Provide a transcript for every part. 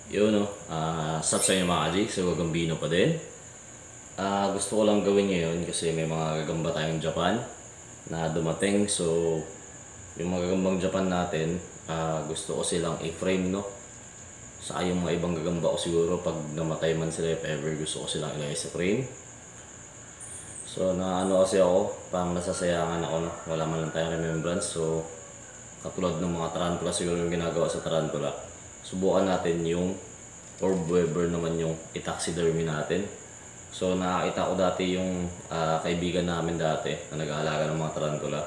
Yun no, sub sa inyo mga kaji, so Gagambino pa din. Gusto ko lang gawin ngayon kasi may mga gagamba tayong Japan na dumating. So, yung mga gagambang Japan natin, gusto ko silang i-frame no. Sa yung mga ibang gagamba ko siguro pag namatay man sila, if ever gusto ko silang ilagay sa frame. So, na ano kasi ako, parang nasasayangan ako no, wala man lang tayong remembrance. So, katulad ng mga tarantula siguro yung ginagawa sa tarantula. Subukan natin yung orb weaver naman yung i-taxidermy natin. So nakakita ko dati yung kaibigan namin dati na nag-aalaga ng mga tarantula.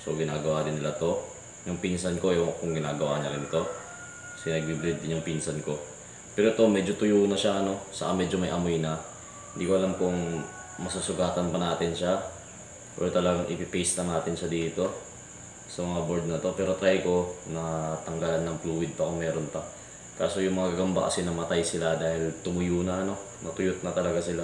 So ginagawa din nila to. Yung pinsan ko, yung kung ginagawa niya rin to. Kasi nagbe-breed din yung pinsan ko. Pero to medyo tuyo na siya ano, saka medyo may amoy na. Hindi ko alam kung masusugatan pa natin siya or talagang ipipaste na natin siya dito sa mga board na to. Pero try ko na tanggalan ng fluid pa kung meron pa. Kaso yung mga gagamba kasi namatay sila dahil tumuyo na ano, natuyot na talaga sila.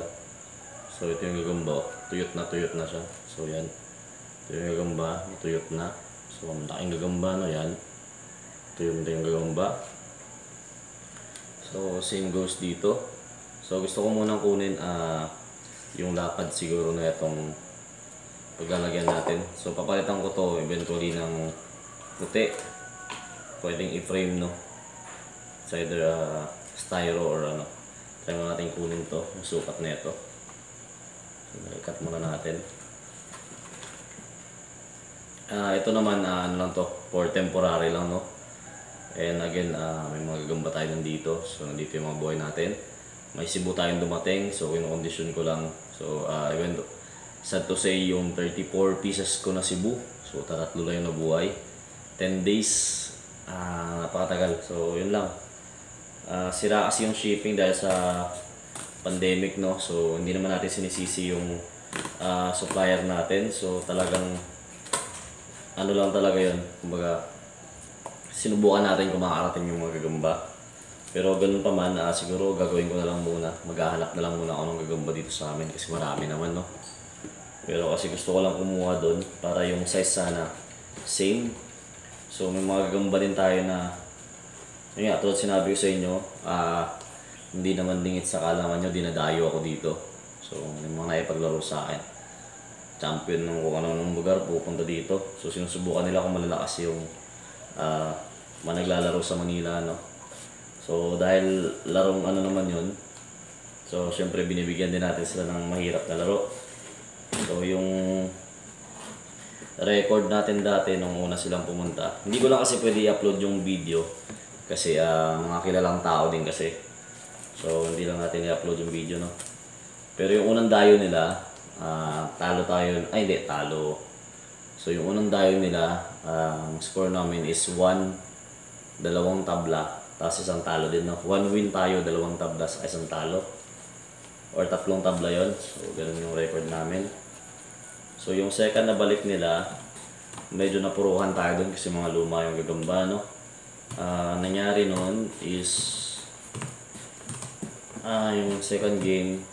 So ito yung gagamba, tuyot na siya. So yan, ito yung gagamba, natuyot na. So ang laking gagamba no yan. Ito yung gagamba. So same goes dito. So gusto ko munang kunin yung lapad siguro na itong paglalagyan natin. So papalitan ko to eventually ng puti. Pwedeng i-frame no. It's either styro or ano. Try mo natin kunin to, yung sukat na ito. So i-cut muna natin. Ito naman ano lang to, for temporary lang no. And again, may mga gagamba tayo nandito. So nandito yung mga buhay natin. May Cebu tayong dumating, so kino-condition ko lang. So even sad to say yung 34 pieces ko na Cebu. So tatlo lang yung nabuhay. 10 days, napakatagal. So yun lang. Sira kasi yung shipping dahil sa pandemic no. So hindi naman natin sinisisi yung supplier natin. So talagang ano lang talaga yun. Kumbaga sinubukan natin kung makakarating yung mga gagamba. Pero ganun pa man, siguro gagawin ko na lang muna. Maghahanap na lang muna ako ng gagamba dito sa amin kasi marami naman no. Pero kasi gusto ko lang kumuha doon para yung size sana same. So may mga gagamba din tayo na yun nga, tulad sinabi ko sa inyo, hindi naman dingit sa kalaman nyo, dinadayo ako dito. So may mga naipaglaro sa akin. Champion ng kung ano ng lugar, pupunta dito. So sinusubukan nila kung malalakas yung managlalaro sa Manila, no? So dahil larong ano naman yun, so syempre binibigyan din natin sila ng mahirap na laro. So yung record natin dati nung una silang pumunta, hindi ko lang kasi pwede i-upload yung video kasi mga kilalang tao din kasi. So hindi lang natin i-upload yung video no. Pero yung unang dayo nila, talo tayo, ay hindi, talo. So yung unang dayo nila, ang score namin is 1, dalawang tabla, tapos isang talo din no. 1 win tayo, dalawang tabla, isang talo. Or tatlong tabla yon. So ganun yung record namin. So yung second na balik nila, medyo napuruhan tayo dun kasi mga luma yung gagamba no. Nangyari nun is yung second game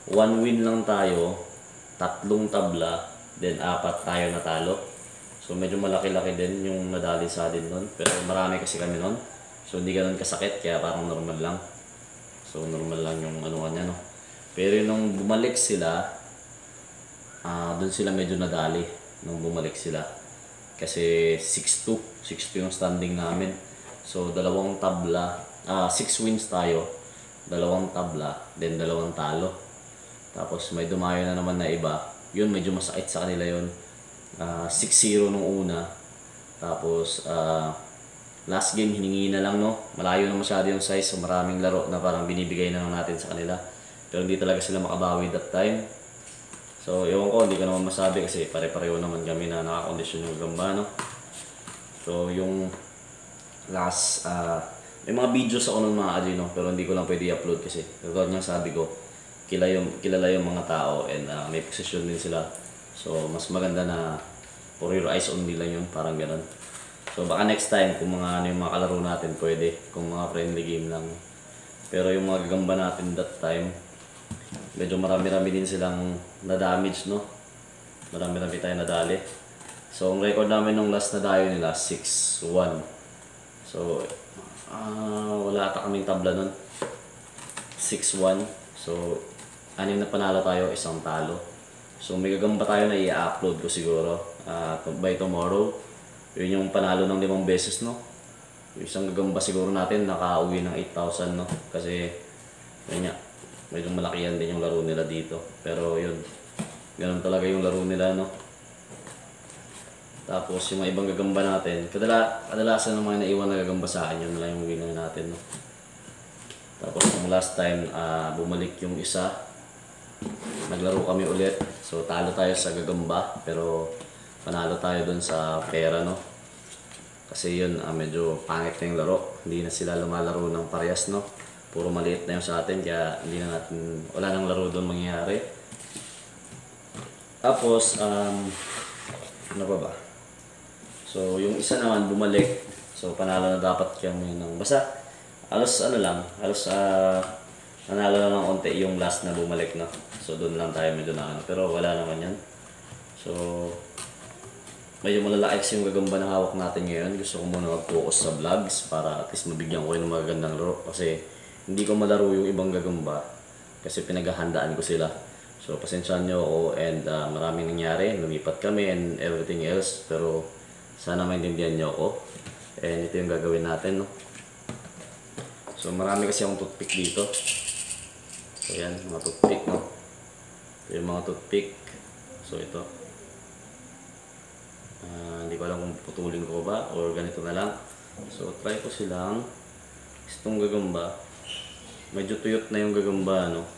1 win lang tayo, tatlong tabla, then 4 tayo natalo. So medyo malaki-laki din yung nadali sa atin nun, pero marami kasi kami nun. So hindi ganun kasakit, kaya parang normal lang. So normal lang yung anuan niya no. Pero nung bumalik sila, dun sila medyo nadali nung bumalik sila. Kasi 6-2 yung standing namin. So dalawang tabla, 6 wins tayo, dalawang tabla, then dalawang talo. Tapos may dumayo na naman na iba. Yun medyo masakit sa kanila yun. 6-0 nung una. Tapos last game hiningi na lang no. Malayo na masyado yung size, so maraming laro na parang binibigay na lang natin sa kanila. Pero hindi talaga sila makabawi that time. So, ewan ko, hindi ko naman masabi kasi pare-pareho naman kami na nakakondisyon yung gamba, no? So, yung last, may mga videos ako ng mga adyo, no? Pero hindi ko lang pwede i-upload kasi. Katulad nga sabi ko, kilala yung mga tao and may position din sila. So, mas maganda na for your eyes only lang yun, parang ganun. So, baka next time, kung mga ano yung mga kalaro natin, pwede. Kung mga friendly game lang. Pero yung mga gagamba natin that time, medyo marami-rami din silang na-damage, no? Marami-rami tayo nadali. So, ang record namin nung last na dayo nila, 6-1. So, wala wala ata kaming tabla nun. 6-1. So, 6 na panalo tayo, 1 talo. So, may gagamba tayo na i-upload ko siguro by tomorrow. Yun yung panalo ng 5 beses, no? Yung isang gagamba siguro natin, nakauwi ng 8,000, no? Kasi, yun nga, medyo malaki yan din yung laro nila dito. Pero yun, ganun talaga yung laro nila, no? Tapos yung mga ibang gagamba natin, kadalasan ng mga naiwan na gagamba sa akin, yun lang yung winner natin, no? Tapos yung last time, bumalik yung isa. Naglaro kami ulit. So talo tayo sa gagamba, pero panalo tayo dun sa pera, no? Kasi yun, medyo pangit na yung laro. Hindi na sila lumalaro ng parehas, no? Puro maliit na yung sa atin, kaya hindi na natin, wala nang laro doon mangyayari. Tapos, ano ba? So, yung isa naman bumalik. So, panalo na dapat kami ng basta. Halos nanalo na ng konti yung last na bumalik, no? So, doon lang tayo medyo na ano. Pero wala naman yan. So, medyo malalaki yung gagamba na hawak natin ngayon. Gusto ko muna mag-focus sa vlogs para at least mabigyan ko kayo ng magagandang laro. Kasi hindi ko malaro yung ibang gagamba kasi pinaghahandaan ko sila. So, pasensyahan nyo ako and maraming nangyari. Lumipat kami and everything else. Pero, sana maintindihan nyo ako. And ito yung gagawin natin, no? So marami kasi akong toothpick dito. So yan, mga toothpick, no? Ito yung mga toothpick. So ito. Hindi ko alam kung putulin ko ba or ganito na lang. So try ko silang itong gagamba. Medyo tuyot na yung gagamba, no?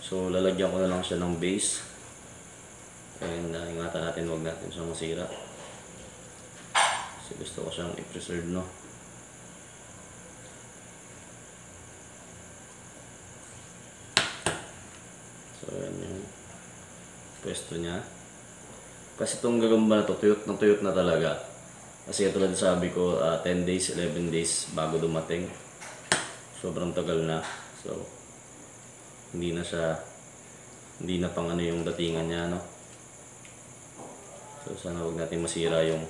So lalagyan ko na lang siya ng base. And ingatan natin, huwag natin siyang masira. Kasi gusto ko siyang i-preserve, no? So, yan yung pwesto niya. Kasi itong gagamba na to, tuyot na talaga. Kasi tulad sabi ko, 10 days, 11 days bago dumating. Sobrang tagal na. So, hindi na pang ano yung datingan niya, no? So, sana huwag natin masira yung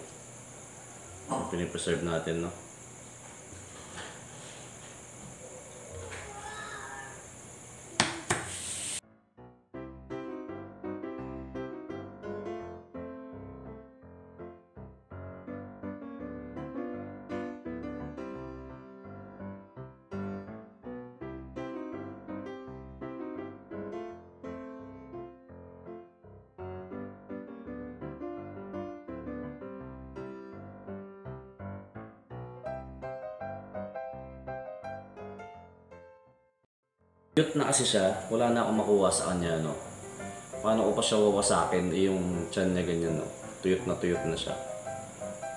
pinipreserve natin, no? Cute na kasi siya, wala na akong makuha sa kanya, no? Paano ko pa siya wawasakin, yung tiyan niya ganyan, no? Tuyot na siya.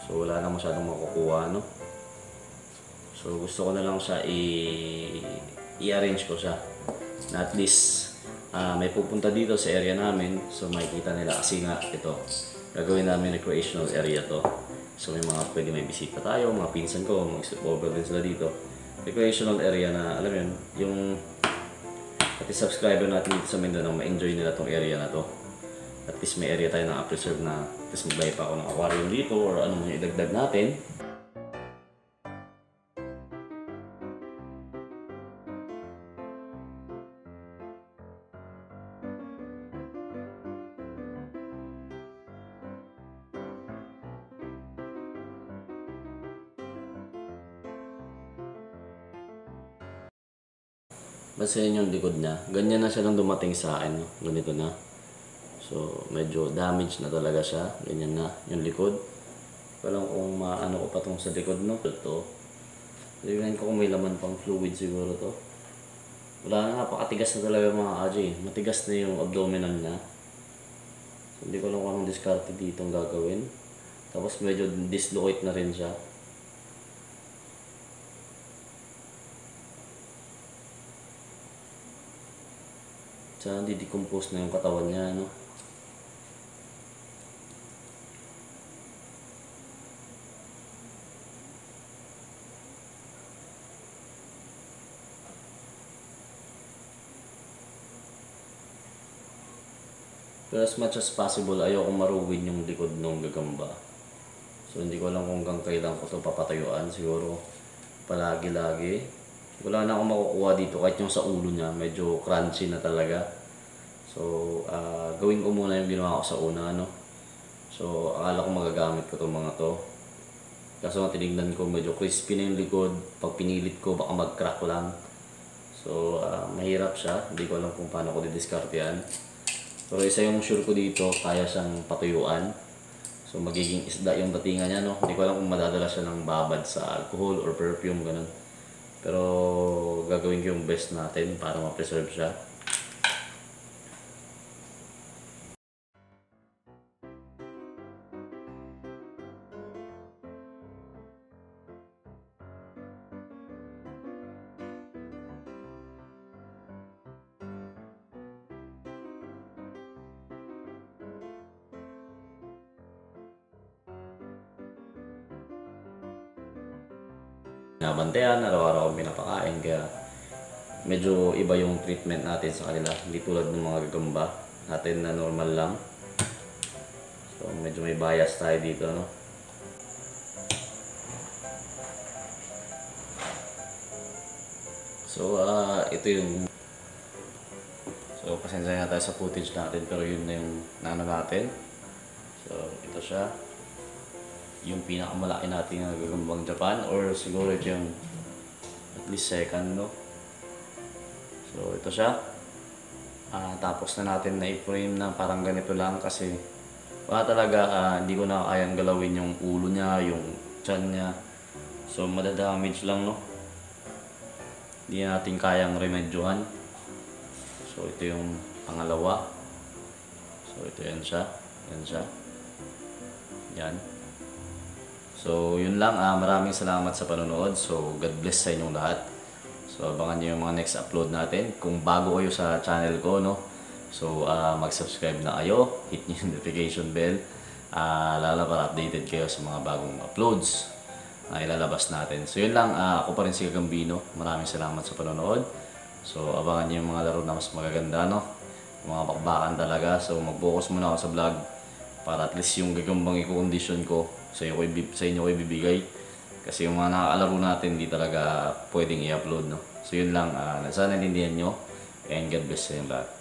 So wala na masyadong makukuha, no? So gusto ko na lang siya i-arrange ko siya. Na at least may pupunta dito sa area namin, so makikita nila kasi nga ito. Gagawin namin recreational area to. So may mga pwede may bisita tayo, mga pinsan ko, mag-sleepover din sila dito. Recreational area na, alam mo yun, yung pati subscriber natin dito sa Mindanao, ma-enjoy nila tong area na to. At least may area tayo na preserve na, at least maglay pa ako ng aquarium dito or ano yung idagdag natin. Basta yun yung likod niya. Ganyan na siya nang dumating sa akin. No? Ganito na. So, medyo damage na talaga siya. Ganyan na yung likod. Walang kung maano ko pa tong sa likod, no? Ito. Tignan ko kung may laman pang fluid siguro to. Wala na, napakatigas na talaga mga AJ. Matigas na yung abdominal niya. So, hindi ko lang kung anong diskarte dito ang gagawin. Tapos medyo dislocate na rin siya. Tsaka di-decompose na yung katawan niya, no? Pero as much as possible, ayoko maruwin yung likod ng gagamba. So hindi ko alam kung hanggang kailan ko ito papatayuan. Siguro palagi-lagi. Wala na akong makukuha dito kahit yung sa ulo niya, medyo crunchy na talaga. So, gawin ko muna yung ginawa ko sa una, ano. So, akala ko magagamit ko itong mga to. Kaso tinignan ko, medyo crispy na yung likod. Pag pinilit ko, baka mag-crack lang. So, mahirap siya. Hindi ko alam kung paano ko didiscard yan. Pero isa yung sure ko dito, kaya siyang patuyuan. So, magiging isda yung datingan niya, no? Hindi ko alam kung madadala siya ng babad sa alcohol or perfume, ganun. Pero, gagawin ko yung best natin para ma-preserve siya. Nabantayan, araw-araw akong pinapakain, kaya medyo iba yung treatment natin sa kanila. Hindi tulad ng mga gagamba natin na normal lang. So medyo may bias tayo dito, no? So ito yung... So pasensya na tayo sa footage natin, pero yun na yung nano natin. So ito siya. Yung pinakamalaki natin na gagambang Japan, or siguro ito yung at least second, no? So ito siya. Tapos na natin na i-frame na parang ganito lang kasi wala talaga, hindi ko na kayang galawin yung ulo niya, yung tiyan niya. So madadamage lang, no? Hindi natin kayang remedyohan. So ito yung pangalawa. So ito yan siya. Yan siya. Yan. So yun lang, maraming salamat sa panonood. So God bless sa inyong lahat. So abangan nyo yung mga next upload natin. Kung bago kayo sa channel ko, no? So mag-subscribe na kayo, hit nyo yung notification bell, lalo para updated kayo sa mga bagong uploads na ilalabas natin. So yun lang, ako pa rin si Gagambino. Maraming salamat sa panonood. So abangan nyo yung mga laro na mas magaganda, no? Mga bakbakan talaga. So mag-focus muna ako sa vlog para at least yung gagambang i-condition ko sa inyo ko ibibigay. Kasi yung mga nakakalaro natin, hindi talaga pwedeng i-upload, no? So yun lang, sana naintindihan nyo, and God bless sa inyo lahat.